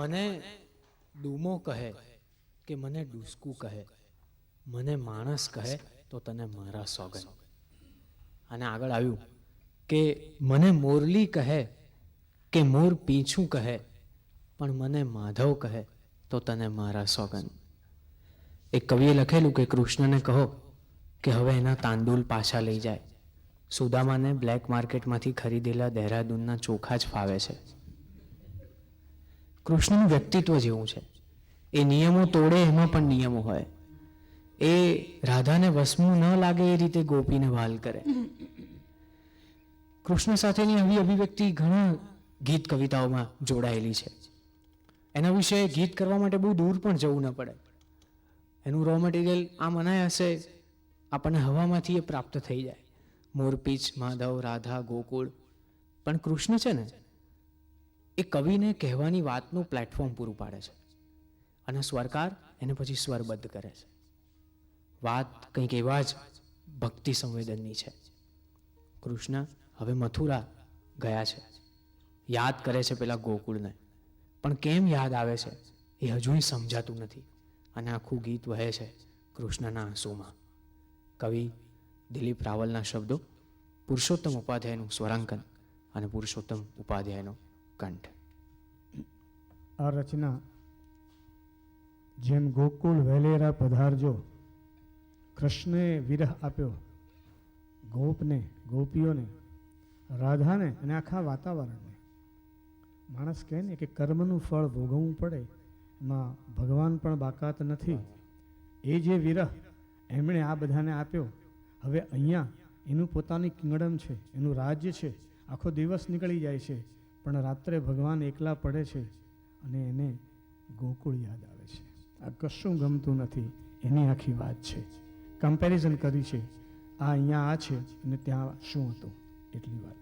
મને ડૂમો કહે કે મને ડૂસકું કહે, મને માણસ કહે તો તને મારા સોગન. અને આગળ આવ્યું કે મને મોરલી કહે કે મોર પીછું કહે, પણ મને માધવ કહે તો તને મારા સોગન. એક કવિએ લખેલું કે કૃષ્ણને કહો કે હવે એના તાંદુલ પાછા લઈ જાય. સુદામાને બ્લેક માર્કેટમાંથી ખરીદેલા દહેરાદૂનના ચોખા જ ફાવે છે. કૃષ્ણનું વ્યક્તિત્વ જેવું છે. એ નિયમો તોડે એમાં પણ નિયમો હોય. એ રાધાને વસમું ન લાગે એ રીતે ગોપીને વાલ કરે. કૃષ્ણ સાથેની આવી અભિવ્યક્તિ ઘણા ગીત કવિતાઓમાં જોડાયેલી છે. એના વિશે ગીત કરવા માટે બહુ દૂર પણ જવું ન પડે. એનું રો મટીરિયલ આમ અનાયાસે આપણને હવામાંથી એ પ્રાપ્ત થઈ જાય. મોરપીચ, માધવ, રાધા, ગોકુળ. પણ કૃષ્ણ છે ને એ કવિને કહેવાની વાતનું પ્લેટફોર્મ પૂરું પાડે છે અને સ્વરકાર એને પછી સ્વરબદ્ધ કરે છે. વાત કંઈક એવા જ ભક્તિ સંવેદનની છે. કૃષ્ણ હવે મથુરા ગયા છે, યાદ કરે છે પેલા ગોકુળને, પણ કેમ યાદ આવે છે એ હજુય સમજાતું નથી. અને આખું ગીત વહે છે કૃષ્ણના આંસુમાં. કવિ દિલીપ રાવલના શબ્દો, પુરુષોત્તમ ઉપાધ્યાયનું સ્વરાંકન અને પુરુષોત્તમ ઉપાધ્યાયનો કંઠ. આ રચના જેમ ગોકુળ વહેલેરા પધારજો, કૃષ્ણએ વિરહ આપ્યો ગોપને, ગોપીઓને, રાધાને અને આખા વાતાવરણને. માણસ કહે ને કે કર્મનું ફળ ભોગવવું પડે, એમાં ભગવાન પણ બાકાત નથી. એ જે વિરહ એમણે આ બધાને આપ્યો, હવે અહીંયા એનું પોતાની કિંગડમ છે, એનું રાજ્ય છે. આખો દિવસ નીકળી જાય છે, પણ રાત્રે ભગવાન એકલા પડે છે અને એને ગોકુળ યાદ આવે છે. આ કશું ગમતું નથી, એની આખી વાત છે. કમ્પેરિઝન કરી છે, આ અહીંયા આ છે અને ત્યાં શું હતું, એટલી વાત.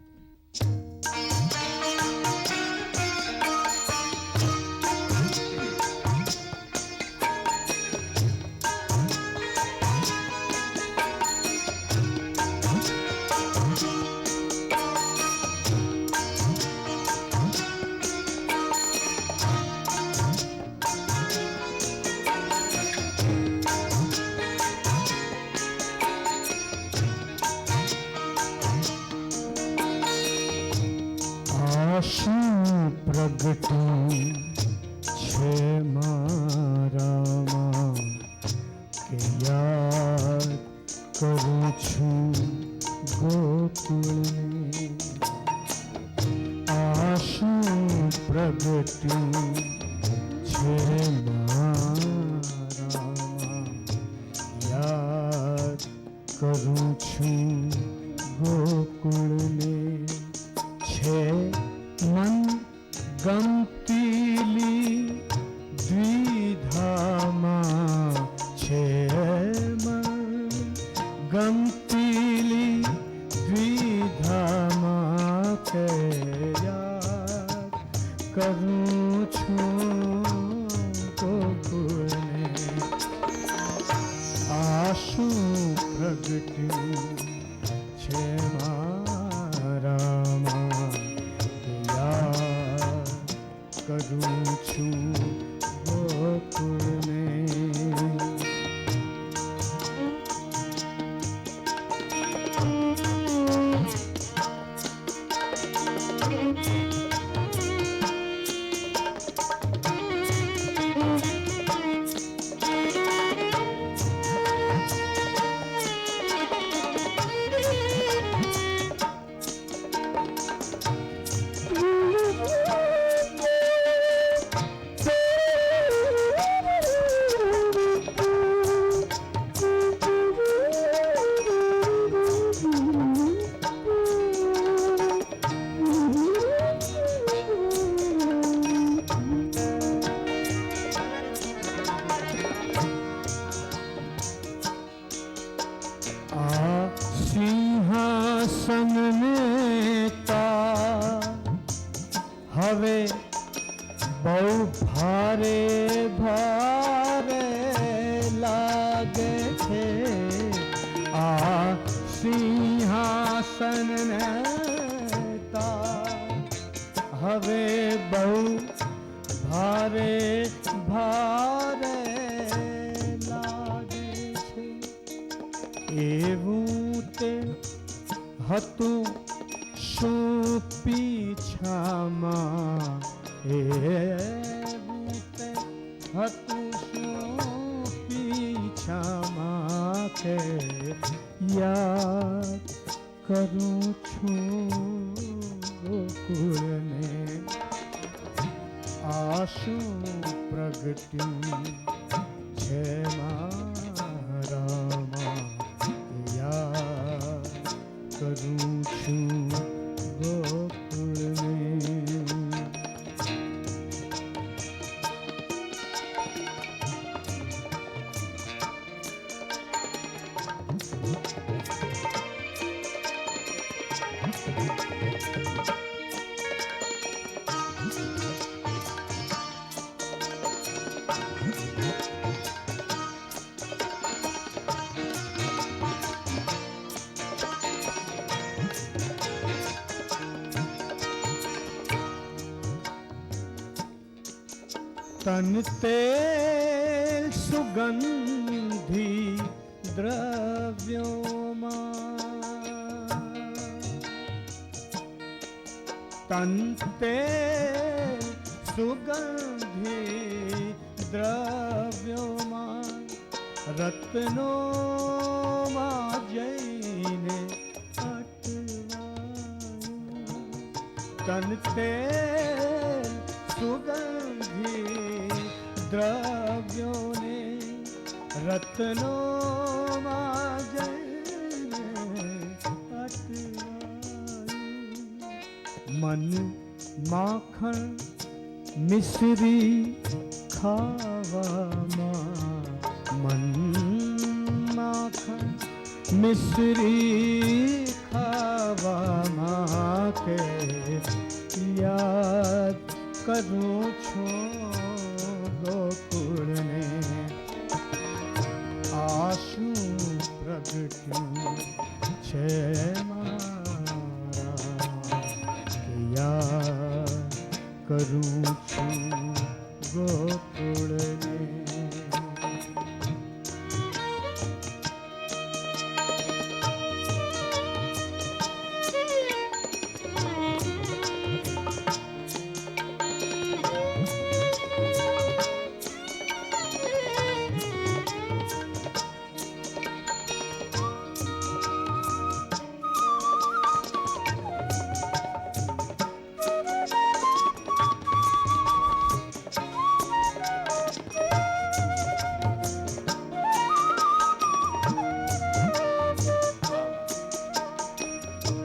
પ્રગટી છે મારામાં કે યાદ કરું છું ગોકુળને. આશું પ્રગટી છે મારામાં યાદ કરું છું ગોકુળને. છે મન ગમતીલી દ્વિધામાં, છે મન ગમતીલી દ્વિધામાં કે યાદ કરું છું ગોકુળને. આશું પ્રગટ્યું છે મારામાં કરું છું ગોકુળને. હવે બહુ ભારે ભારે લાગે છે. આ સિંહાસન નેતા હવે બહુ ભારે ભારે લાગે છે એવું તે હતું શું પીછામાં એવું તે હતું શું પીછામાં કે યાદ કરું છું ગોકુળને આશું પ્રગટ્યું છે મારામાં યાદ કરું છું ગોકુળને. તન તેલ સુગંધી દ્રવ્યોમાં તન તેલ સુગંધી દ્રવ્યોમાં રત્નોમાં જઈને અટવાયું તન તેલ સુગંધી દ્રવ્યોને રત્નોમાં જઈને અટવાયું મન માખણ મિશ્રી ખાવામાં મન માખણ મિશ્રી ખાવામાં કે યાદ કરું છું ગોકુળને આશું પ્રગટ્યું છે મારા કે યાદ કરું છું ગોકુળને.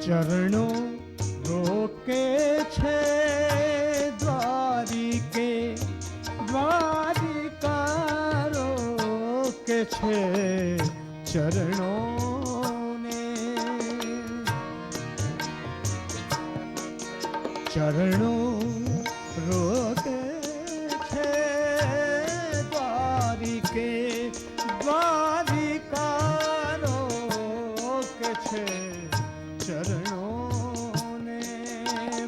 ચરણો રોકે છે દ્વારિકે દ્વારિકા રોકે છે ચરણોને ચરણો રોકે છે દ્વારિકે દ્વારિકા રોકે છે ચરણોને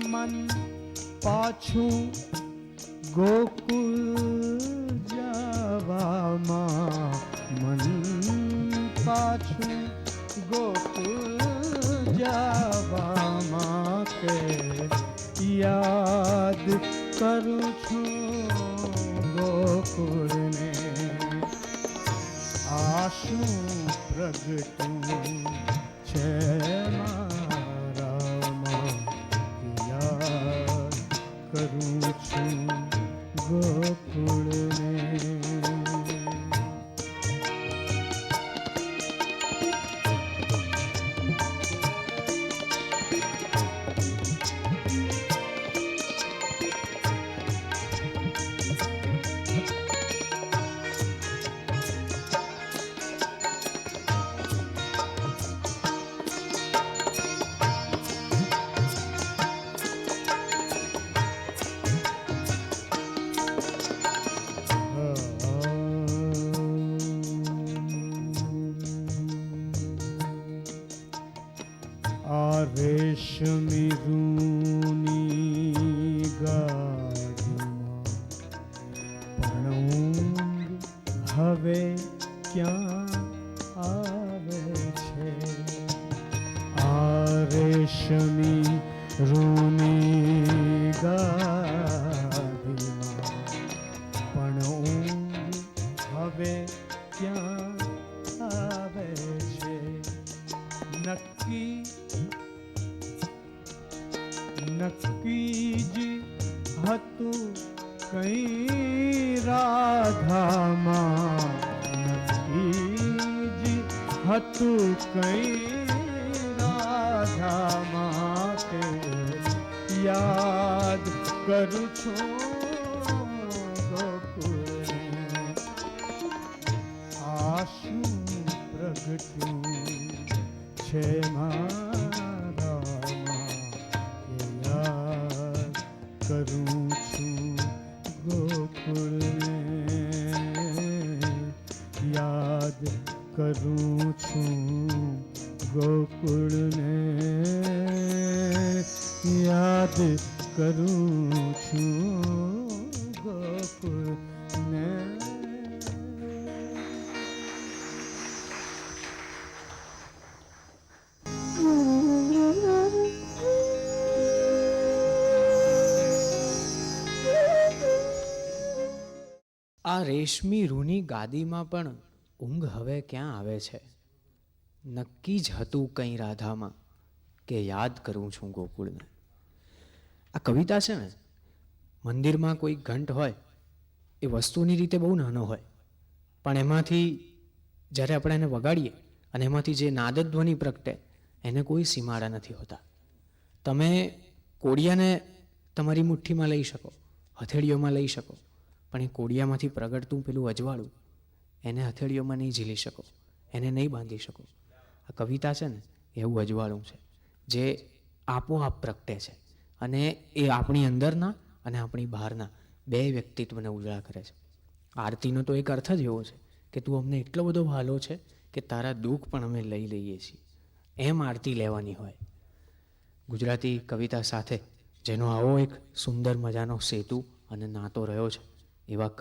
મન પાછું ગોકુળ જવામાં મન પાછું ગોકુળ જવામાં કે યાદ કરું છું ગોકુળને આશું પ્રગટ્યું છે મારામાં યાદ કરું છું ગોકુળને. રેશમી રૂની ગાડીમાં પણ ઊંઘ હવે ક્યાં આવે છે? આ રેશમી રૂની ગાદીમાં પણ ઊંઘ હવે ક્યાં આવે છે? નક્કી જ હતું કઈ રાધામાં, નક્કી જ હતું કઈ રાધામાં તે યાદ કરું છું ગોકુળને. આ શું પ્રગટ્યું છે મારામાં કે યાદ કરું છું ગોકુળને, યાદ કરું છું ગોકુળને, યાદ કરું છું ગોકુળને. આ રેશમી રૂની ગાદીમાં પણ ઊંઘ હવે ક્યાં આવે છે? નક્કી જ હતું કંઈ રાધામાં કે યાદ કરું છું ગોકુળને. આ કવિતા છે ને, મંદિરમાં કોઈ ઘંટ હોય એ વસ્તુની રીતે બહુ નાનો હોય, પણ એમાંથી જ્યારે આપણે એને વગાડીએ અને એમાંથી જે નાદધ્વનિ પ્રગટે એને કોઈ સીમાડા નથી હોતા. તમે કોડિયાને તમારી મુઠ્ઠીમાં લઈ શકો, હથેળીઓમાં લઈ શકો, પણ એ કોડિયામાંથી પ્રગટતું પેલું અજવાળું એને હથેળીઓમાં નહીં ઝીલી શકો, એને નહીં બાંધી શકો. આ કવિતા છે ને એવું અજવાળું છે જે આપોઆપ પ્રગટે છે અને એ આપણી અંદરના અને આપણી બહારના બે વ્યક્તિત્વને ઉજાળા કરે છે. આરતીનો તો એક અર્થ જ એવો છે કે તું અમને એટલો બધો વહાલો છે કે તારા દુઃખ પણ અમે લઈ લઈએ છીએ, એમ આરતી લેવાની હોય. ગુજરાતી કવિતા સાથે જેનો આવો એક સુંદર મજાનો સેતુ અને નાતો રહ્યો છે એવા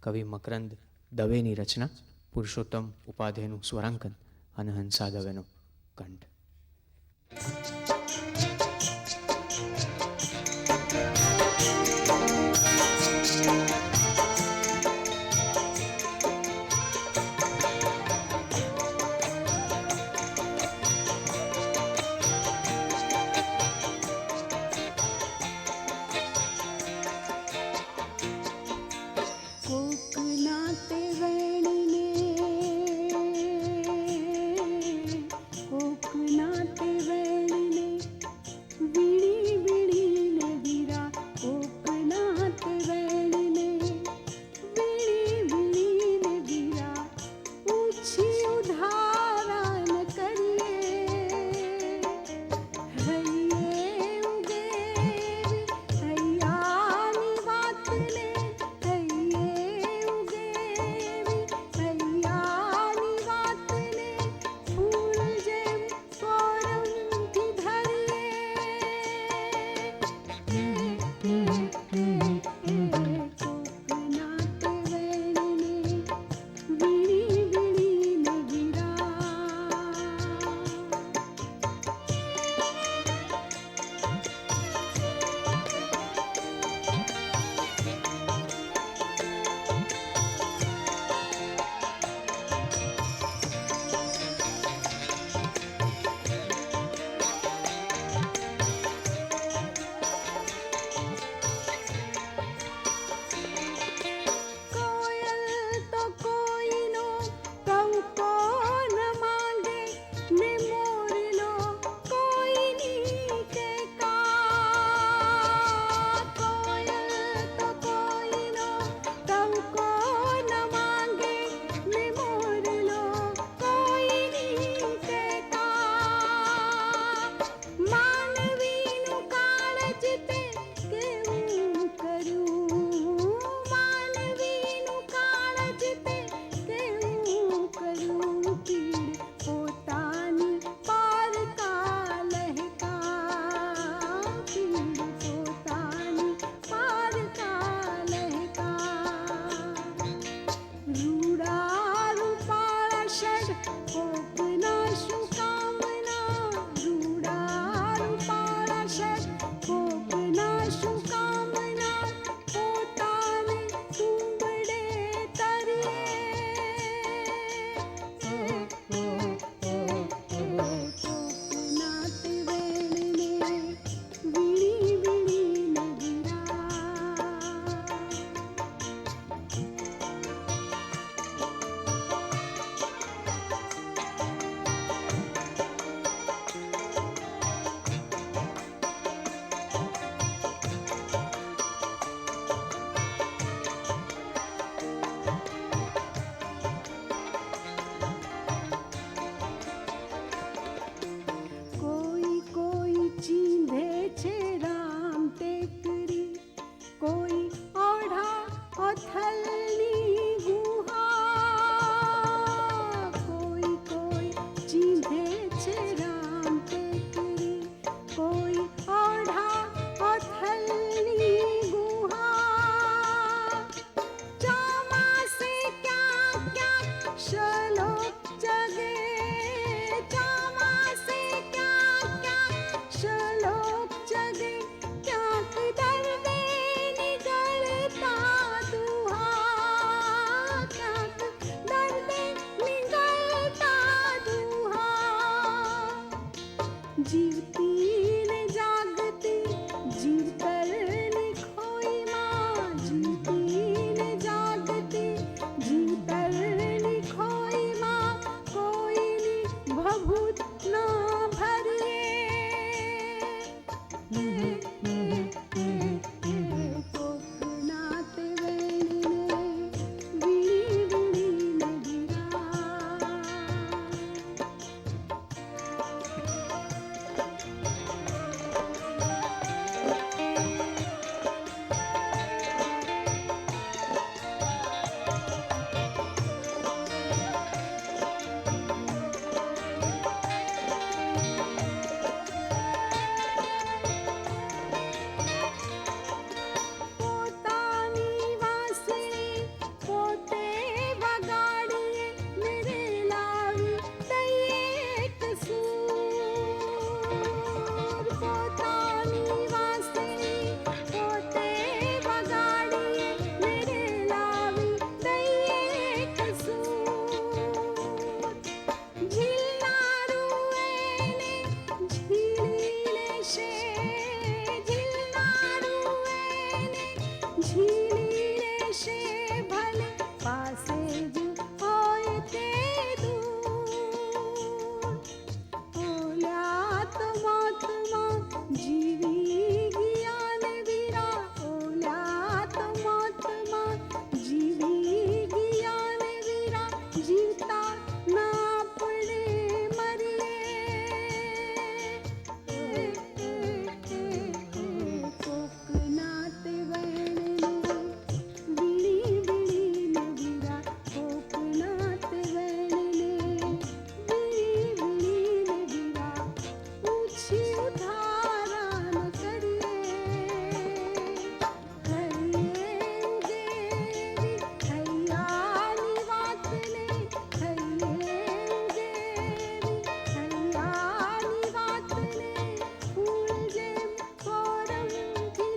કવિ મકરંદ દવેની રચના, પુરુષોત્તમ ઉપાધ્યાયનું સ્વરાંકન અને હંસા દવેનો કંઠ. કોકના તે વેણીને ઓથલની ગુહા કોઈ કોઈ ચીંધે છે રામ ટેકરી કોઈ ઓઢા ઓથલની ગુહા ચોમાસે ક્યાંક ક્યાંક શ્લોક જગે ચોમાસે ક્યાંક ક્યાંક શ્લોક જગે ક્યાંક દર્દે નિગળતા દુહા ક્યાંક દર્દે નિગળતા દુહા જીવતી ને જાગતી જીવતરની ખોઈમાં જીવતી ને જાગતી જીવતરની ખોઈમાં કોઈની ભભૂત ના ભરીએ કોકના તે વેણીને વીણી વીણીને ગિરા પોતાની વાંસળી પોતે વગાડીએ મેરે લાવી દઈએ એક સૂર પોતાની વાંસળી પોતે વગાડીએ મેરે લાવી દઈએ એક સૂર ઝીલનારું એને ઝીલી લેશે ઝીલનારું એને ઝીલી લેશે ભલે પાસે જ હોય તે દૂર ઓલ્યા તો મોતમાં જીવી ગયા ને વીરા ઓલ્યા તો મોતમાં જીવી ગયા ને વીરા જીવતા ના પડે મરીએ કોકના તે વેણને વીણી વીણીને વીરા કોકના તે વેણને વીણી વીણીને વીરા ઊંચી ઉધારા ન કરીએ ઉગેવી હૈયાની વાતને ઉગેવી હૈયાની વાતને ફૂલ જેમ કોરમથી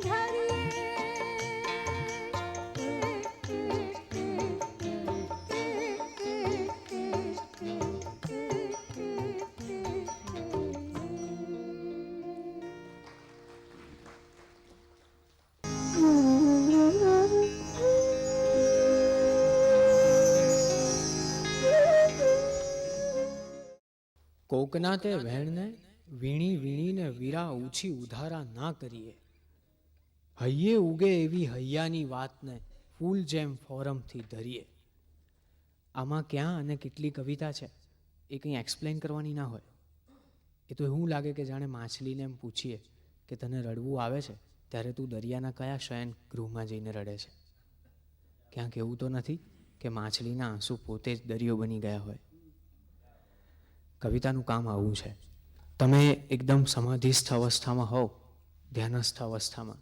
કોકના તે વહેણને વીણી વીણીને વીરા ઊંચી ઉધારા ના કરીએ હૈયે ઉગે એવી હૈયાની વાતને ફૂલ જેમ ફોરમથી ધરીએ. આમાં ક્યાં અને કેટલી કવિતા છે એ કંઈ એક્સપ્લેન કરવાની ના હોય. એ તો એવું લાગે કે જાણે માછલીને એમ પૂછીએ કે તને રડવું આવે છે ત્યારે તું દરિયાના કયા શયન ગૃહમાં જઈને રડે છે. ક્યાંક એવું તો નથી કે માછલીના આંસુ પોતે જ દરિયો બની ગયા હોય. કવિતાનું કામ આવું છે. તમે એકદમ સમાધિસ્થ અવસ્થામાં હોવ, ધ્યાનસ્થ અવસ્થામાં,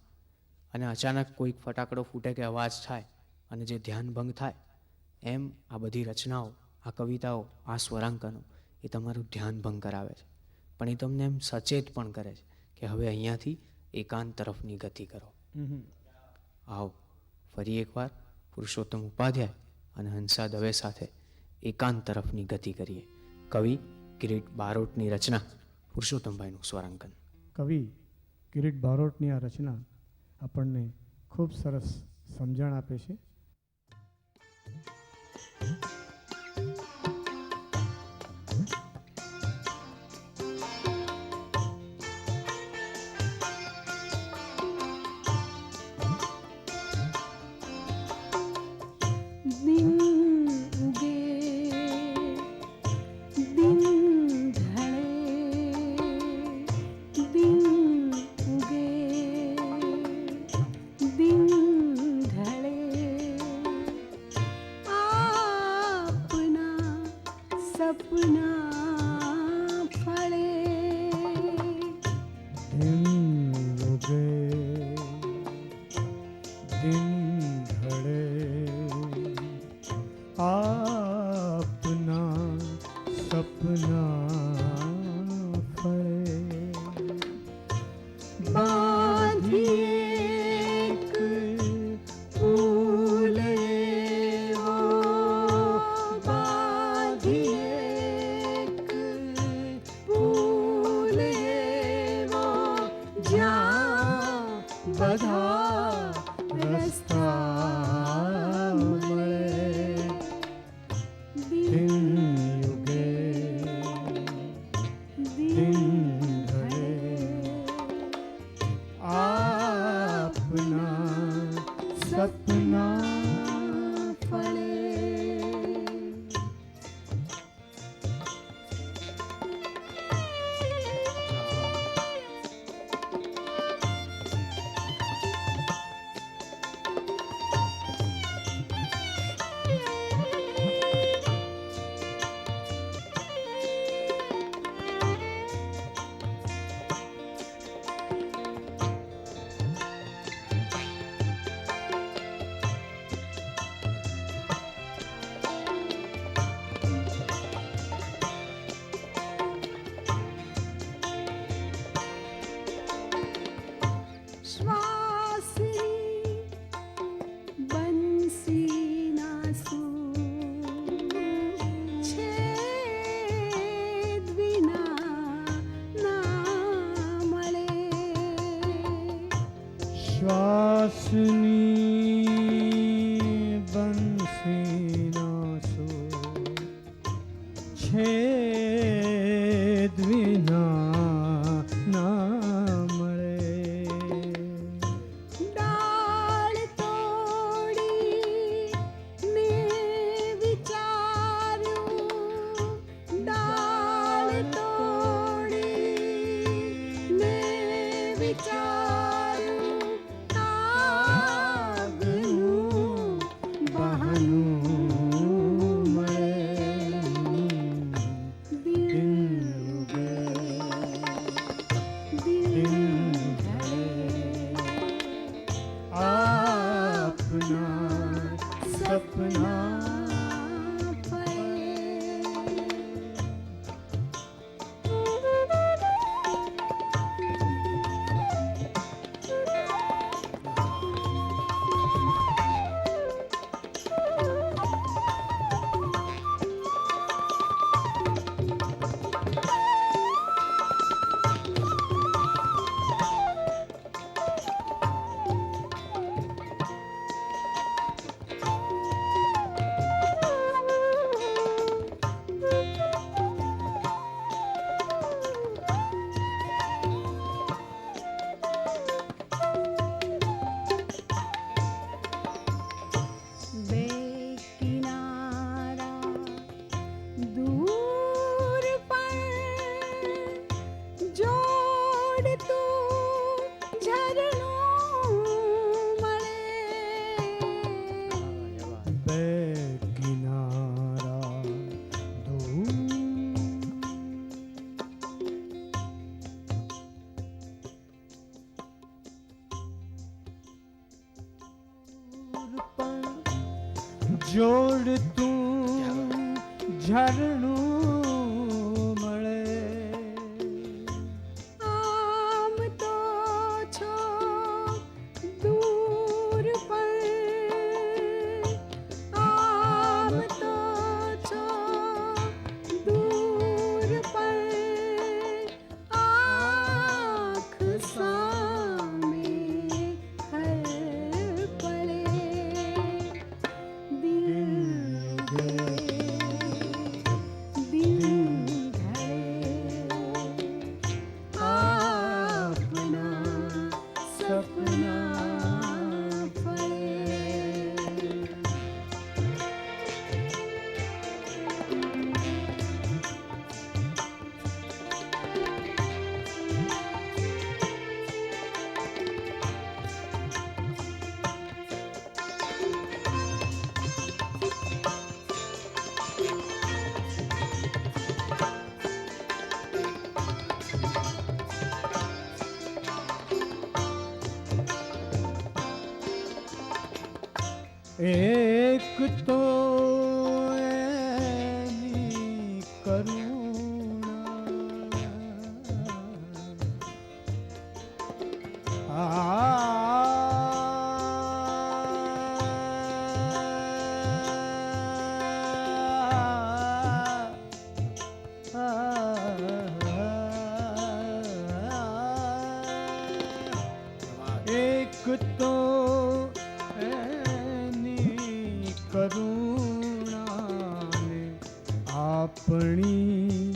અને અચાનક કોઈક ફટાકડો ફૂટે કે અવાજ થાય અને જે ધ્યાન ભંગ થાય, એમ આ બધી રચનાઓ, આ કવિતાઓ, આ સ્વરાંકનો એ તમારું ધ્યાન ભંગ કરાવે છે. પણ એ તમને એમ સચેત પણ કરે છે કે હવે અહીંયાથી એકાંત તરફની ગતિ કરો. આવો ફરી એકવાર પુરુષોત્તમ ઉપાધ્યાય અને હંસા દવે સાથે એકાંત તરફની ગતિ કરીએ. કવિ કિરીટ બારોટની રચના, પુરુષોત્તમભાઈનું સ્વરાંકન. કવિ કિરીટ બારોટની આ રચના આપણને ખૂબ સરસ સમજણ આપે છે. દિન ઉગે દિન ઢળે દિન ઉગે દિન ઢળે सपना फले दिन उगे दिन ढले अपना सपना फले बांधिए एक फूल वो बांधिए एक फूल वो जहाँ बधा रास्ता મળે दिन युगे दिन ढले अपना सपना फले श्वासनी बंसी नासू छेद विना ना मळे श्वासनी बंसी नासो छेद विना ना મળે डाळ तोडी ने विचारू डाळ तोडी ने विचारू આગનું બહાનું મળે દિન ઉગે દિન આપના સપના બે કિનારા દૂર પણ જોડતું ઝરણું મળે બે કિનારા દૂર જોડતું ઝરણું મળે આમ તો છો દૂર પણ આમ તો છો દૂર પણ આંખ સામે હર પળે દિલ એક તો એની એક તો એની કરુણાને આપણી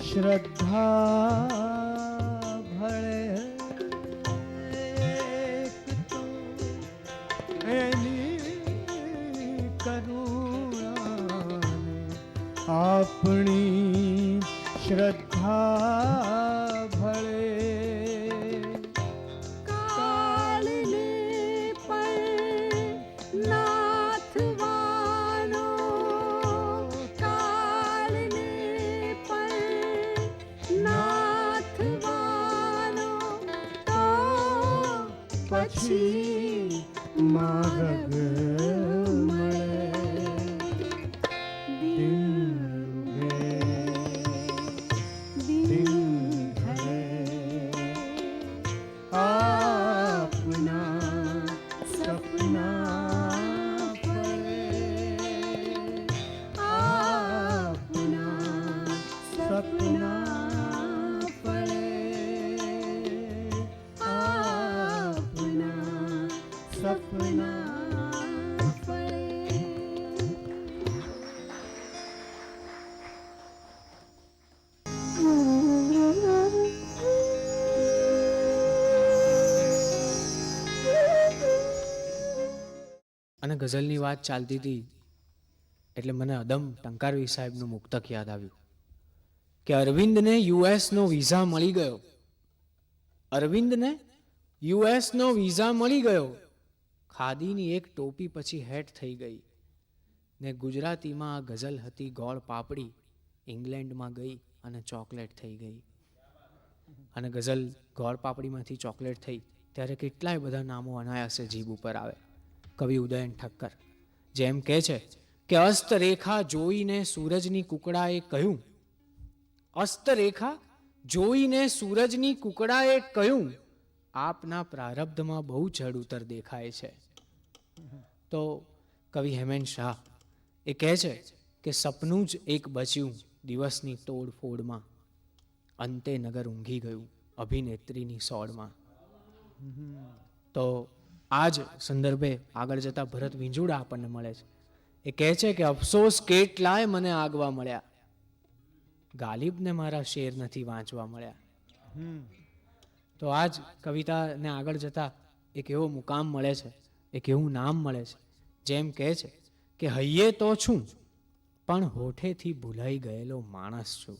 શ્રદ્ધા ભળે. એક તો એની કરુણાને આપણી શ્રદ્ધા ભળે. કાળને પણ નાથવાનો, કાળને પણ નાથવાનો, તો પછી માર્ગ મળે. દિલ ધરે આપના સપના ફળે. આપના સપના ફળે. આપના સપના ફળે. અને ગઝલની વાત ચાલતી હતી એટલે મને અદમ ટંકારવી સાહેબનું મુક્તક યાદ આવ્યું કે અરવિંદને યુએસનો વિઝા મળી ગયો. અરવિંદને યુએસનો વિઝા મળી ગયો. ખાદીની એક ટોપી પછી હેટ થઈ ગઈ ને ગુજરાતીમાં આ ગઝલ હતી ગોળ પાપડી, ઇંગ્લેન્ડમાં ગઈ અને ચોકલેટ થઈ ગઈ. અને ગઝલ ગોળ પાપડીમાંથી ચોકલેટ થઈ ત્યારે કેટલાય બધા નામો અનાયાસે જીભ ઉપર આવે. કવિ ઉદયન ઠક્કર જેમ કહે છે કે અસ્તરેખા જોઈને સૂરજની કુકડાએ કહ્યું, અસ્તરેખા જોઈને સૂરજની કુકડાએ કહ્યું, આપના પ્રારબ્ધમાં બહુ ચઢ ઉતર દેખાય છે. તો કવિ હેમેન શાહ એ કહે છે કે સપનું જ એક બચ્યું દિવસની તોડફોડમાં, અંતે નગર ઊંઘી ગયું અભિનેત્રીની સોડમાં. તો આ જ સંદર્ભે આગળ જતા ભરત વિંજુડા આપણને મળે છે. એ કહે છે કે અફસોસ કેટલાય મને આગવા મળ્યા, ગાલિબને મારા શેર નથી વાંચવા મળ્યા. તો આ જ કવિતાને આગળ જતા એક એવો મુકામ મળે છે, એક એવું નામ મળે છે જેમ કહે છે કે હૈયે તો છું પણ હોઠેથી ભૂલાઈ ગયેલો માણસ છું.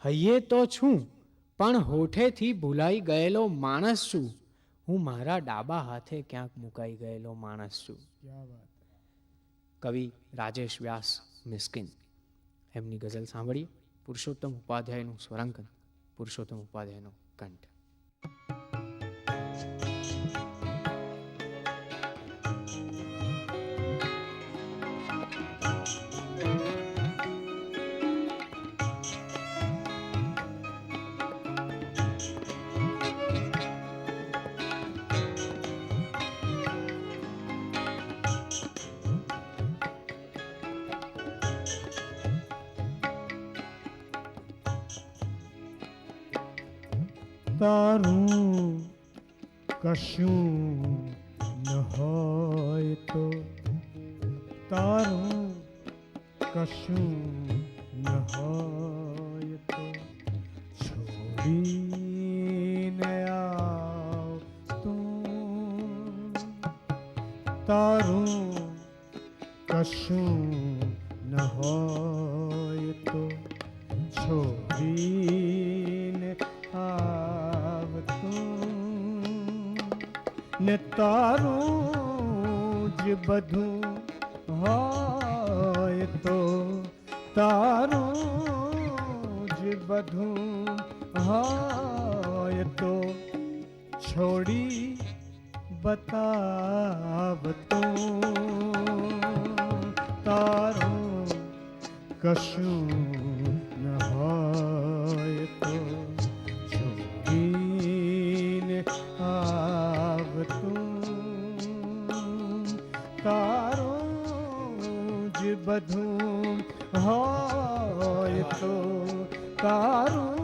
હૈયે તો છું પણ હોઠેથી ભૂલાઈ ગયેલો માણસ છું. હું મારા ડાબા હાથે ક્યાંક મુકાઈ ગયેલો માણસ છું. કવિ રાજેશ વ્યાસ મિસ્કિન એમની ગઝલ સાંભળીએ. પુરુષોત્તમ ઉપાધ્યાયનું સ્વરાંકન, પુરુષોત્તમ ઉપાધ્યાયનો કંઠ. તારું કશું ન હોય તો, તારું કશું ન હોય તો છોડીને આવ તું. તારું કશું ન હોય તો છોડીને આવ તું. ને તારું જ બધું હોય તો, તારું જ બધું હોય તો છોડી બતાવતો તારું કશું ન હોય તો છોડીને આવતું તારું જ બધું હોય તો તારું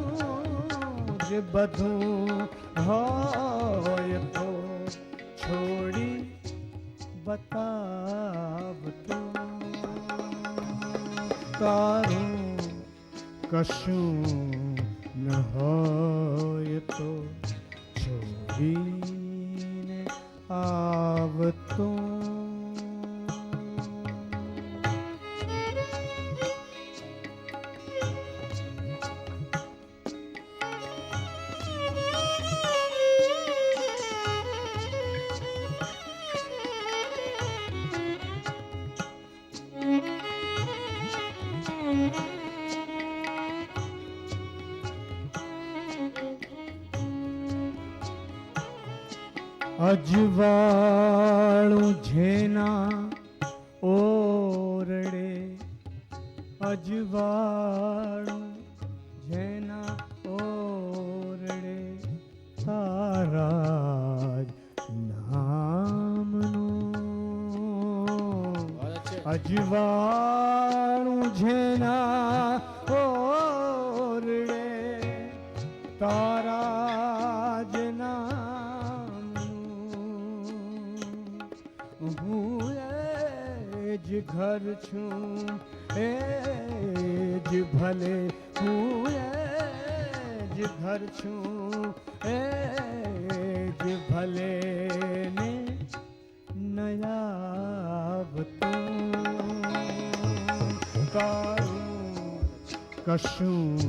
જ બધું હોય તો છોડી બતાવતો તારું કશું ન હોય તો છોડીને આવતો અજવાળું જેના ઓરડે અજવાળું જેના ઓરડે તારા જ નામનું અજવાળું જેના ઓરડે તારા જ હું એ જ ઘર છું એ જ ભલે હું એ જ ઘર છું એ જ ભલે ને નયાવતું તારું કશું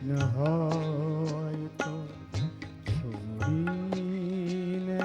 ન હોય તો છોડીને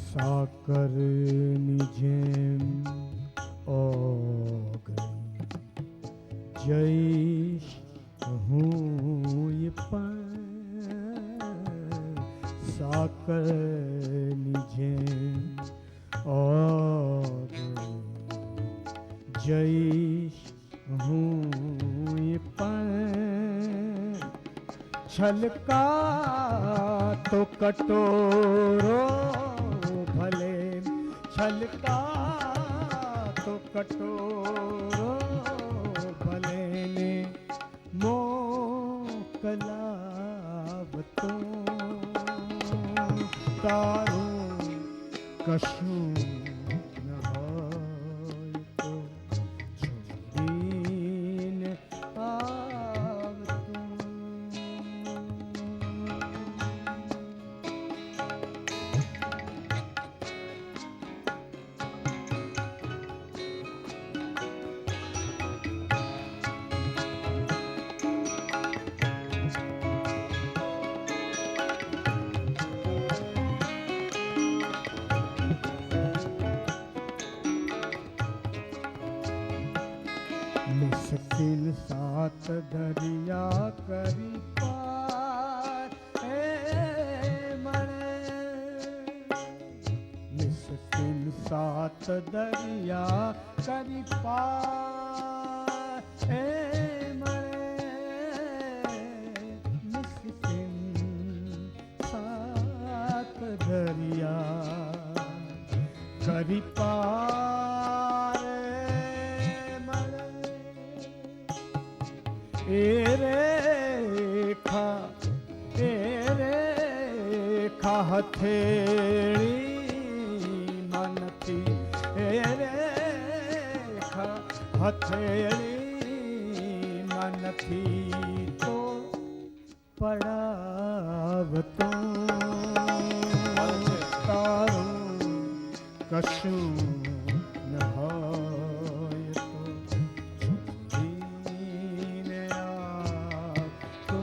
સાકરની જેમ ઓગળી જઈશ હું પણ સાકરની જેમ ઓગળી જઈશ હું પણ છલકા તો કટોરો ભલે છલકા તો કટોરો ભલે ને મોકલાવતો તારું કશું ન હોય તો છોડીને આવતું મુશ્કિલ સાત દરિયા કરી પાર હે મળે મુશ્કિલ સાત દરિયા કરી પાર હે મળે મુશ્કિલ સાત દરિયા કરી પાર એ રેખા હથેળી હથેળીમાં નથી તો પડાવતો તારું કશું ન હોય તો છૂટીને આપતો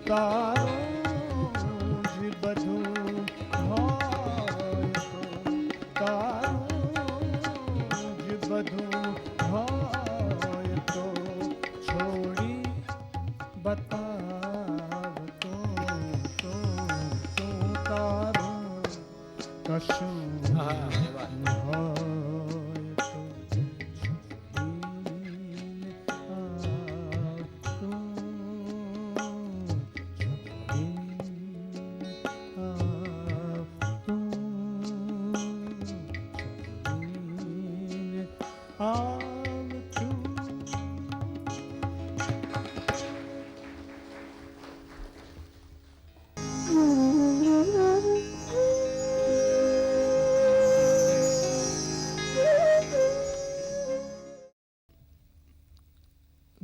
તારું જ બધું હોય તો તારું જ બધું હોય તો છોડી બતાવતો તો તારું કશું ન હોય તો છોડીને આવતો, છોડીને આવતો, છોડીને આવતો.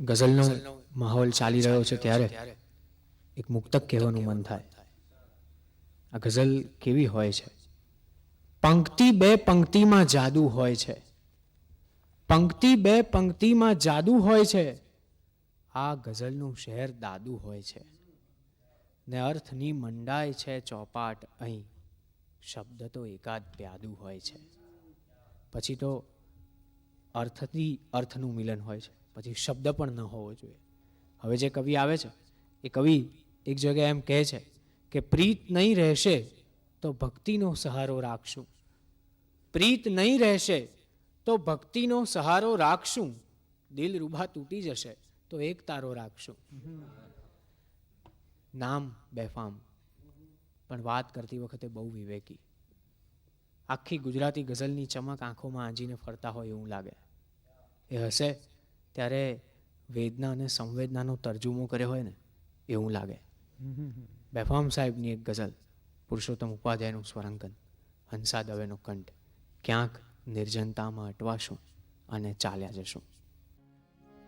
ગઝલનો માહોલ ચાલી રહ્યો છે ત્યારે એક મુક્તક કહેવાનું મન થાય. આ ગઝલ કેવી હોય છે? પંક્તિ બે પંક્તિમાં જાદુ હોય છે, પંક્તિ બે પંક્તિમાં જાદુ હોય છે. આ ગઝલનું શહેર દાદુ હોય છે ને અર્થની મંડાય છે ચોપાટ અહીં. શબ્દ તો એકાદ પ્યાદુ હોય છે, પછી તો અર્થથી અર્થનું મિલન હોય છે, પછી શબ્દ પણ ન હોવો જોઈએ. હવે જે કવિ આવે છે એ કવિ એક જગ્યાએ એમ કહે છે કે પ્રીત નહીં રહેશે તો ભક્તિનો સહારો રાખશું, પ્રીત નહીં રહેશે તો ભક્તિનો સહારો રાખશું, દિલ રૂબા તૂટી જશે તો એક તારો રાખશું. નામ બેફામ પણ વાત કરતી વખતે બહુ વિવેકી. આખી ગુજરાતી ગઝલની ચમક આંખોમાં આંજીને ફરતા હોય એવું લાગે. એ હશે ત્યારે વેદના અને સંવેદનાનો તર્જુમો કર્યો હોય ને એવું લાગે. બેફામ સાહેબની એક ગઝલ, પુરુષોત્તમ ઉપાધ્યાયનું સ્વરાંકન, હંસા દવેનો કંઠ. ક્યાંક નિર્જનતામાં અટવાશું અને ચાલ્યા જશું.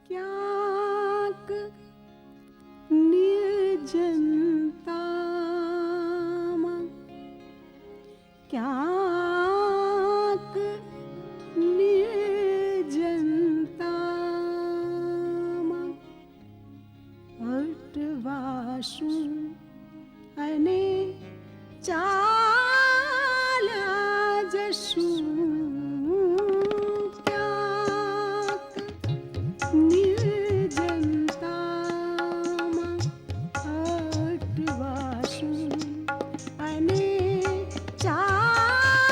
ક્યાંક નિર્જનતામાં, ક્યાંક નિર્જનતામાં અટવાશું અને ચાલ્યા જશું. ક્યાંક નિર્જનતામાં અટવાશું અને ચાલ્યા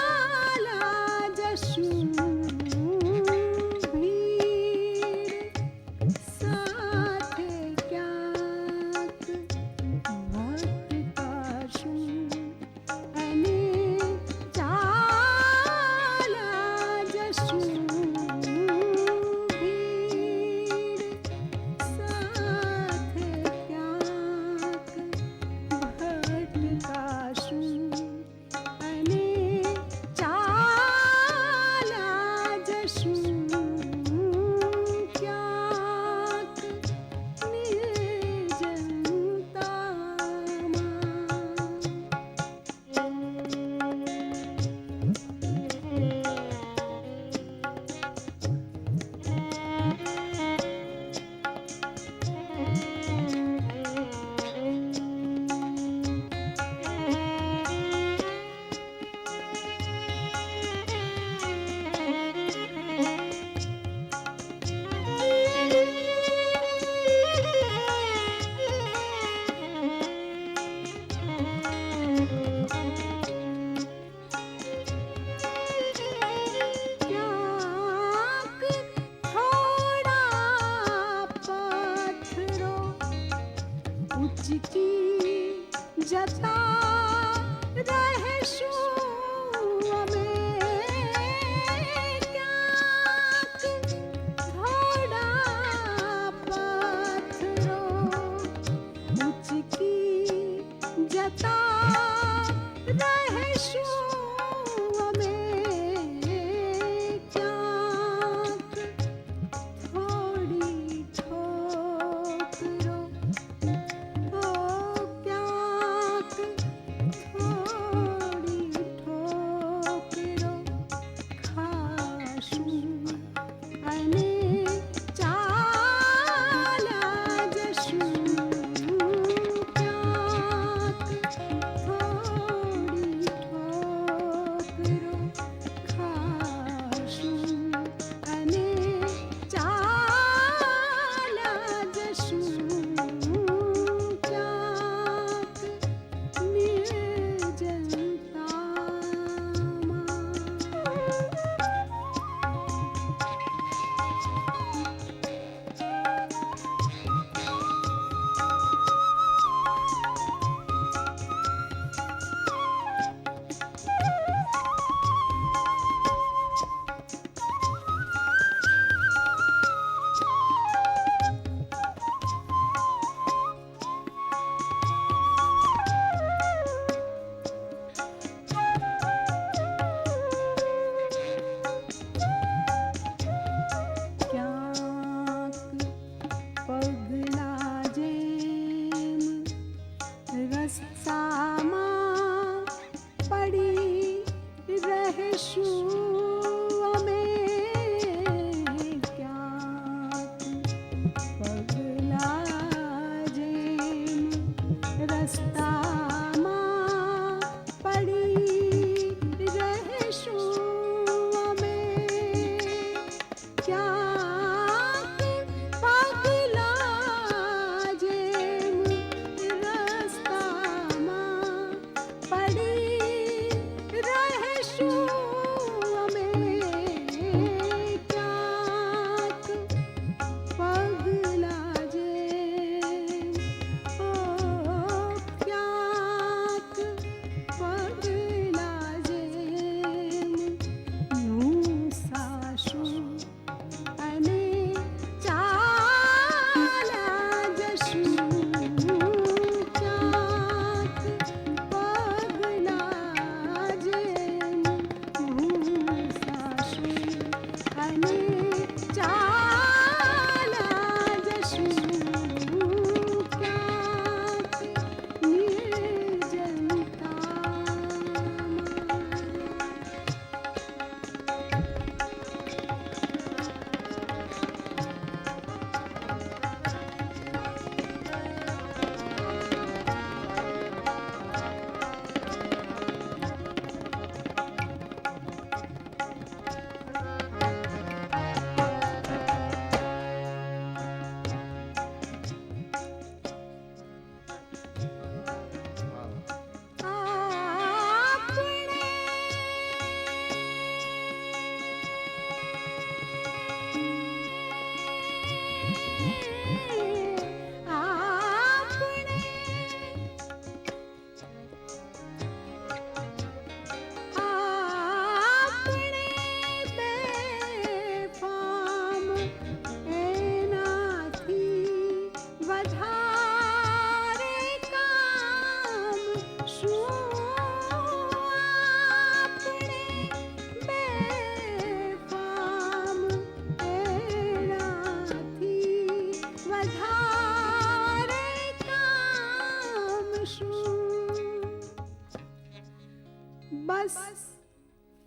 बस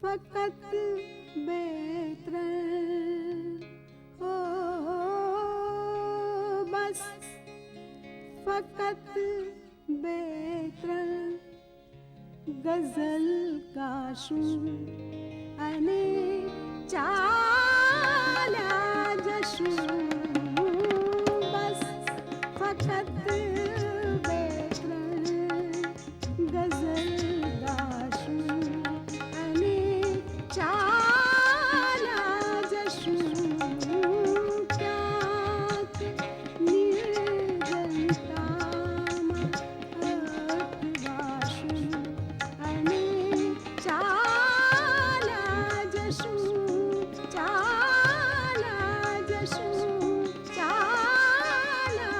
फकत बेतरन ओ बस फकत बेतरन गजल गाशूं अने चाल्या जशूं बस फकत बेतरन गजल गाशूं अने चाल्या जशूं क्यांक निर्जनतामां अटवाशूं अने चाल्या जशूं चाल्या जशूं चाल्या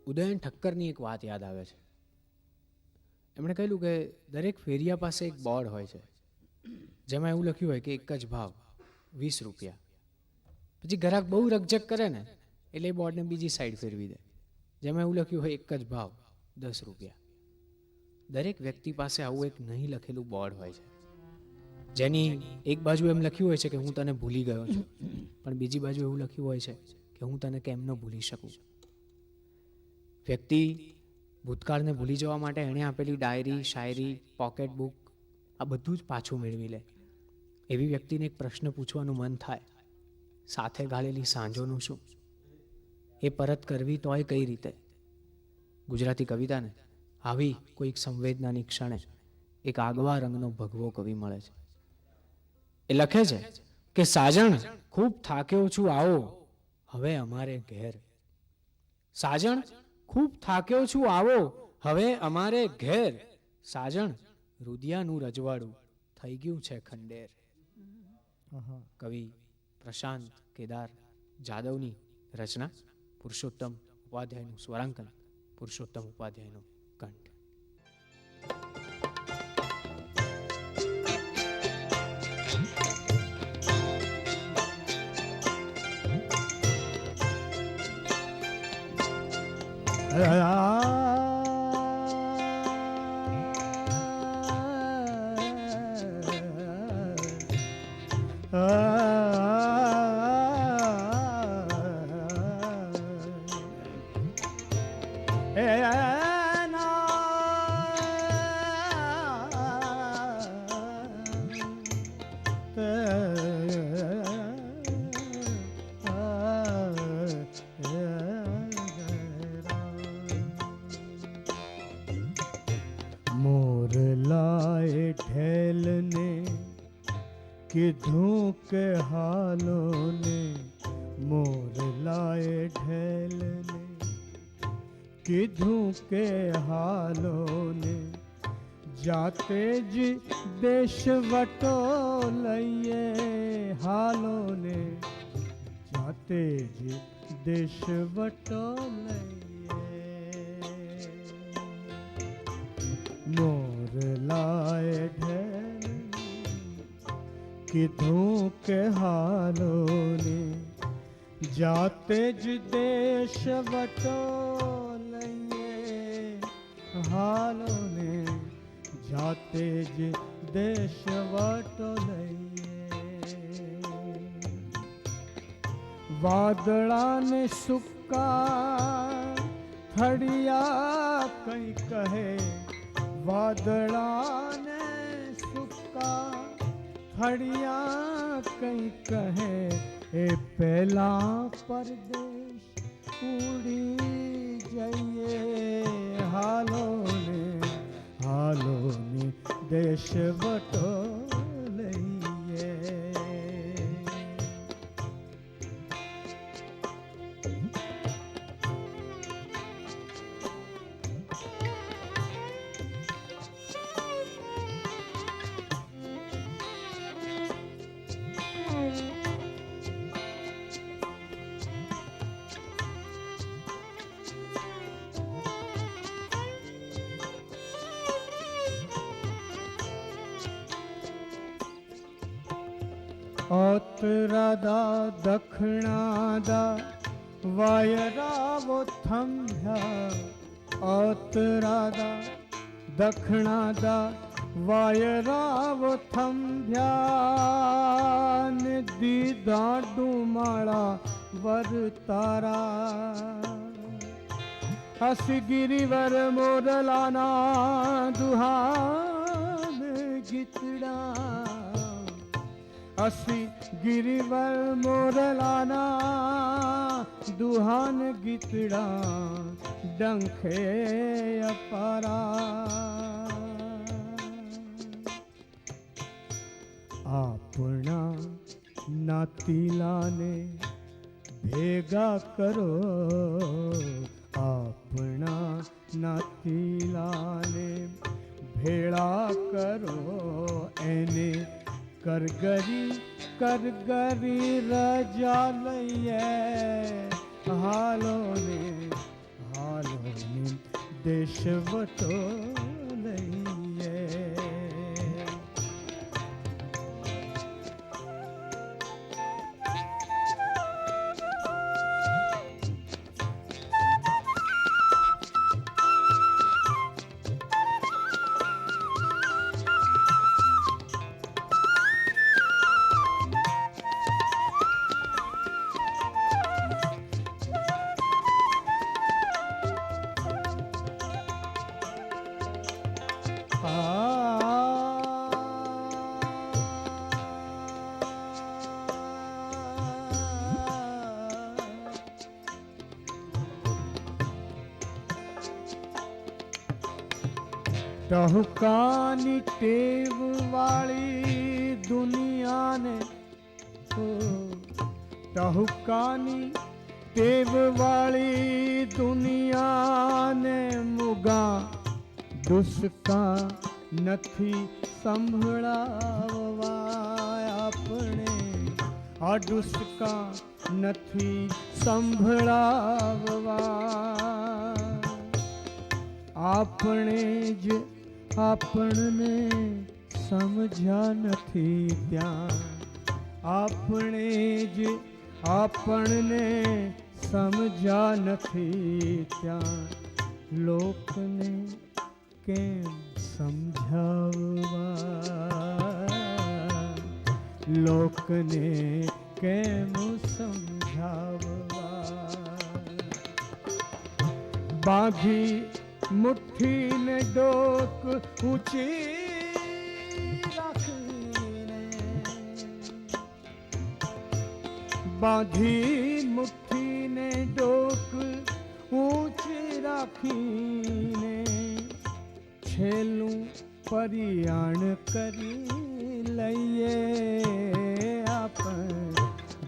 ઉદયન ઠક્કરની એક વાત યાદ આવે છે. એમણે કહેલું કે દરેક ફેરિયા પાસે એક બોર્ડ હોય છે જેમાં એવું લખ્યું હોય કે એક જ ભાવ 20 રૂપિયા. પછી ગ્રાહક બહુ રકઝક કરે ને એટલે એ બોર્ડને બીજી સાઈડ ફેરવી દે જેમાં એવું લખ્યું હોય એક જ ભાવ 10 રૂપિયા. દરેક વ્યક્તિ પાસે આવું એક નહીં લખેલું બોર્ડ હોય છે જેની એક બાજુ એમ લખ્યું હોય છે કે હું તને ભૂલી ગયો છું, પણ બીજી બાજુ એવું લખ્યું હોય છે કે હું તને કેમ ન ભૂલી શકું. વ્યક્તિ ભૂતકાળને ભૂલી જવા માટે એણે આપેલી ડાયરી, શાયરી, પોકેટ બુક આ બધું જ પાછું મેળવી લે. એવી વ્યક્તિને એક પ્રશ્ન પૂછવાનું મન થાય, સાથે ગાળેલી સાંજોનું શું? એ પરત કરવી તોય કઈ રીતે? ગુજરાતી કવિતાને આવી કોઈક સંવેદનાની ક્ષણે એક આગવા રંગનો ભગવો કવિ મળે છે. એ લખે છે કે સાજણ ખૂબ થાક્યો છું આવો હવે અમારે ઘેર. સાજણ ખૂબ થાક્યો છું આવો હવે અમારે ઘેર. સાજણ રુદિયાનું રજવાડું થઈ ગયું છે ખંડેર. કવિ પ્રશાંત કેદાર જાદવની રચના, પુરુષોત્તમ ઉપાધ્યાયનું સ્વરાંકન, પુરુષોત્તમ ઉપાધ્યાયનો કંઠ. मोर लाए ठेल ने किधों के हालों ने, मोर लाए ढेल ने किधों के हालों ने, जाते जी देश वटो लइए हालों ने, जाते जी देश वटो लइए। मोर लाए ढेल किधों के हालों ने, जाते ज देश वटो लइए हालों ने, जाते ज देश वटो लइए। वादड़ा ने सुक्का थड़िया कई कहे, वादड़ा ने सुक्का थड़िया कई कहे, ए पहला परदेश उड़ी जाइए हालों ने, हालों ने देश वटो लइए। ઓતરાદા દક્ષિણાદા વાયરાવો થંભ્યા ઓતરાદા દક્ષિણાદા વાયરાવો થંભ્યા ને દીધા ડુમાળા વરતારા હસી ગિરિવર મોરલાના દુહાન ગીતડા હસી ગિરિવર મોરલાના દુહાન ગીતડા ડંખે અપારા આપણા નાતીલાને ભેગા કરો આપણા નાતીલાને ભેળા કરો એને કરગરી રજા લઈએ હાલોને દેશવટો લઈએ ટહુકાની ટેવ વાળી દુનિયાને ટહુકાની ટેવ વાળી દુનિયાને મુગા દુષ્કા નથી સંભળાવવા આપણે આ દુષ્કા નથી સંભળાવવા આપણે જ આપણને સમજ્યા નથી ત્યાં આપણે જ આપણને સમજ્યા નથી ત્યાં લોકને કેમ સમજાવવા લોકને કેમ સમજાવવા બાંધી મુઠ્ઠીને ડોક ઊંચી રાખીને બાંધી મુઠ્ઠીને ડોક ઊંચી રાખીને છેલ્લું પરિયાણ કરી લઈએ આપણ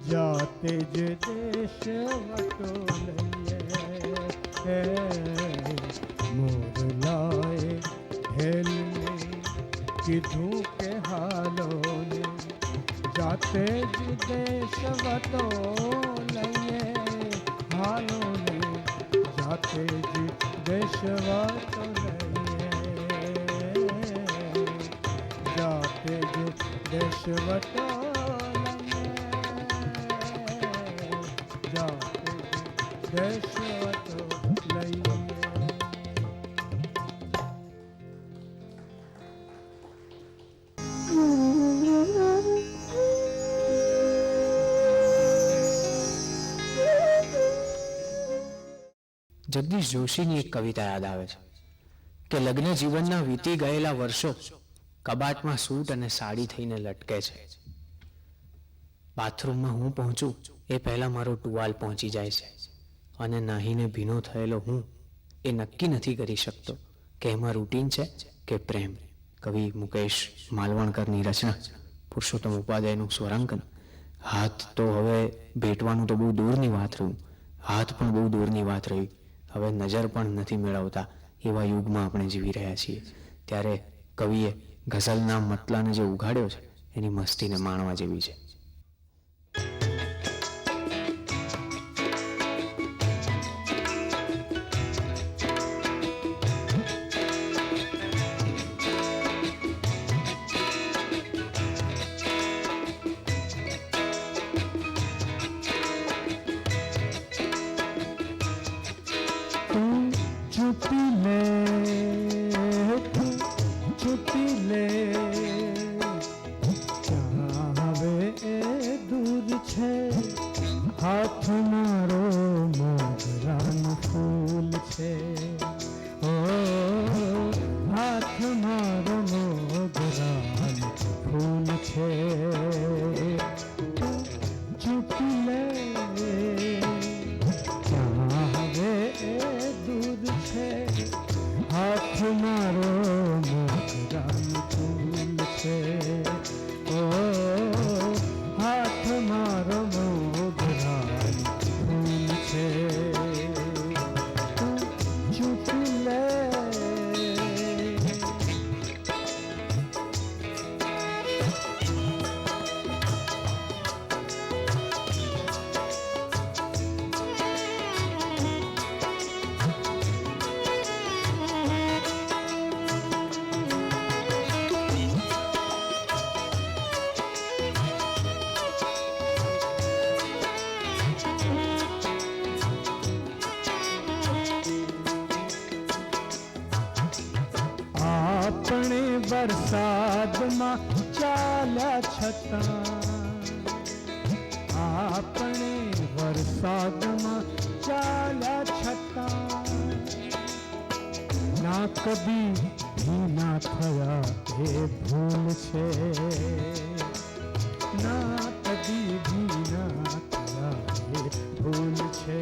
જાતે જ દેશવટો લઈએ મોરલાએ ઢેલને કીધું કે હાલોને જાતે જ દેશવટો લઈએ હાલોને જાતે જ દેશવટો લઈએ જાતે જ દેશવટો લઈએ જાતે જ દેશવટો લઈએ જગદીશ જોશીની એક કવિતા યાદ આવે છે કે લગ્ન જીવનના વીતી ગયેલા વર્ષો કબાટમાં સૂટ અને સાડી થઈને લટકે છે. બાથરૂમમાં હું પહોંચું એ પહેલાં મારો ટુવાલ પહોંચી જાય છે અને નાહીને ભીનો થયેલો હું એ નક્કી નથી કરી શકતો કે એમાં રૂટીન છે કે પ્રેમ. કવિ મુકેશ માલવણકરની રચના, પુરુષોત્તમ ઉપાધ્યાયનું સ્વરાંકન. હાથ તો હવે ભેટવાનું તો બહુ દૂરની વાત રહ્યું, હાથ પણ બહુ દૂરની વાત રહી, હવે નજર પણ નથી મેળવતા એવા યુગમાં આપણે જીવી રહ્યા છીએ. ત્યારે કવિએ ગઝલના મતલાને જે ઉઘાડ્યો છે એની મસ્તીને માણવા જેવી છે. छुट्टी ले તું છૂટી લે ક્યાં હવે એ દૂર છે હાથ મારો મોગરાનું ફૂલ છે ઓ હાથ મારો મોગરાનું ફૂલ છે છૂટી લે ક્યાં હવે એ દૂર છે હાથ મારો મોગરાનું ફૂલ છે ઓ હાથ મારો મોગરાનું ફૂલ છે છૂટી લે આપણે વરસાદમાં ચાલ્યા છતાં આપણે વરસાદમાં ચાલ્યા છતાં ના કદી ભીના થયા એ ભૂલ છે ના કદી ભીના થયા એ ભૂલ છે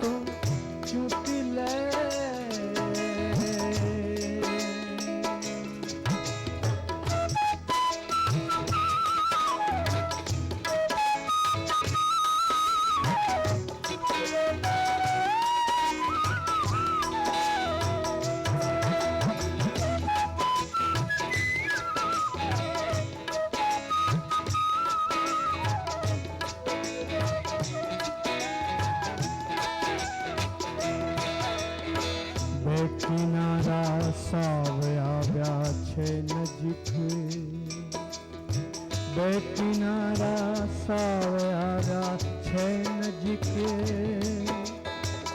તો છૂટી લે કિનારા સાવ આવ્યા છે નજીક બે કિનારા સાવ આવ્યા છે નજીક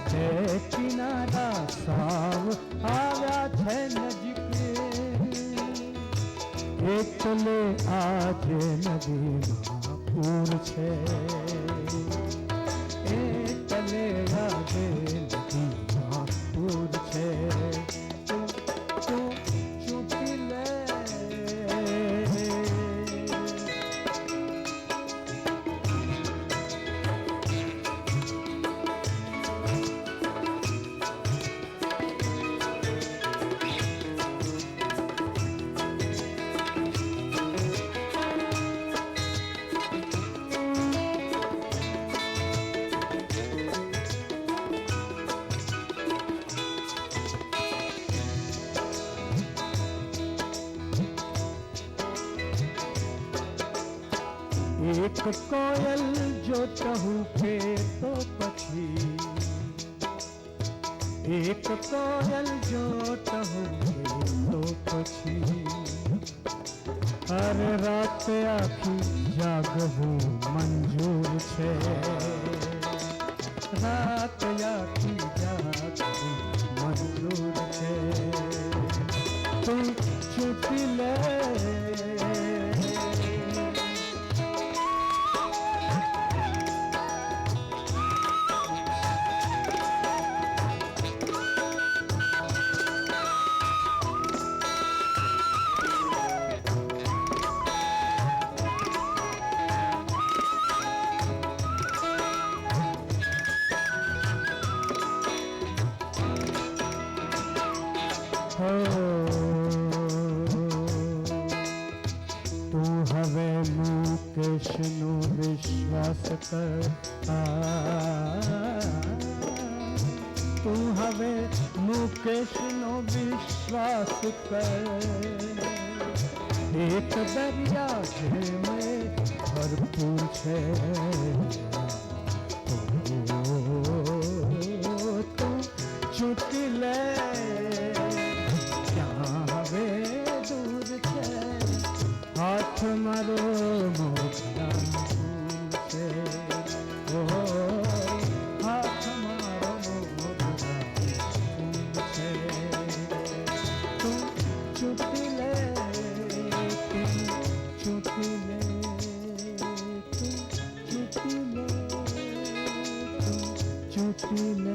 બે કિનારા સાવ આવ્યા છે નજીક એકલે આજે નદીમાં પૂર છે એકલે આજે નદીમાં પૂર છે છૂટી લે એક કોયલ જો કહું કે તો પછી એક કોયલ જો કહું કે તો પછી અરે રાત આખી જાગવું મંજૂર છે રાત આખી જાગવું મંજૂર છે તું છૂટી લે તું હવે મુકેશનો વિશ્વાસ કર તું હવે મુકેશનો વિશ્વાસ કર એક દરિયા છે મેં ભરપૂર છે તું છૂટી લે હાથ મારો મોગરાનું ફૂલ છે ઓ હાથ મારો મોગરાનું चुटले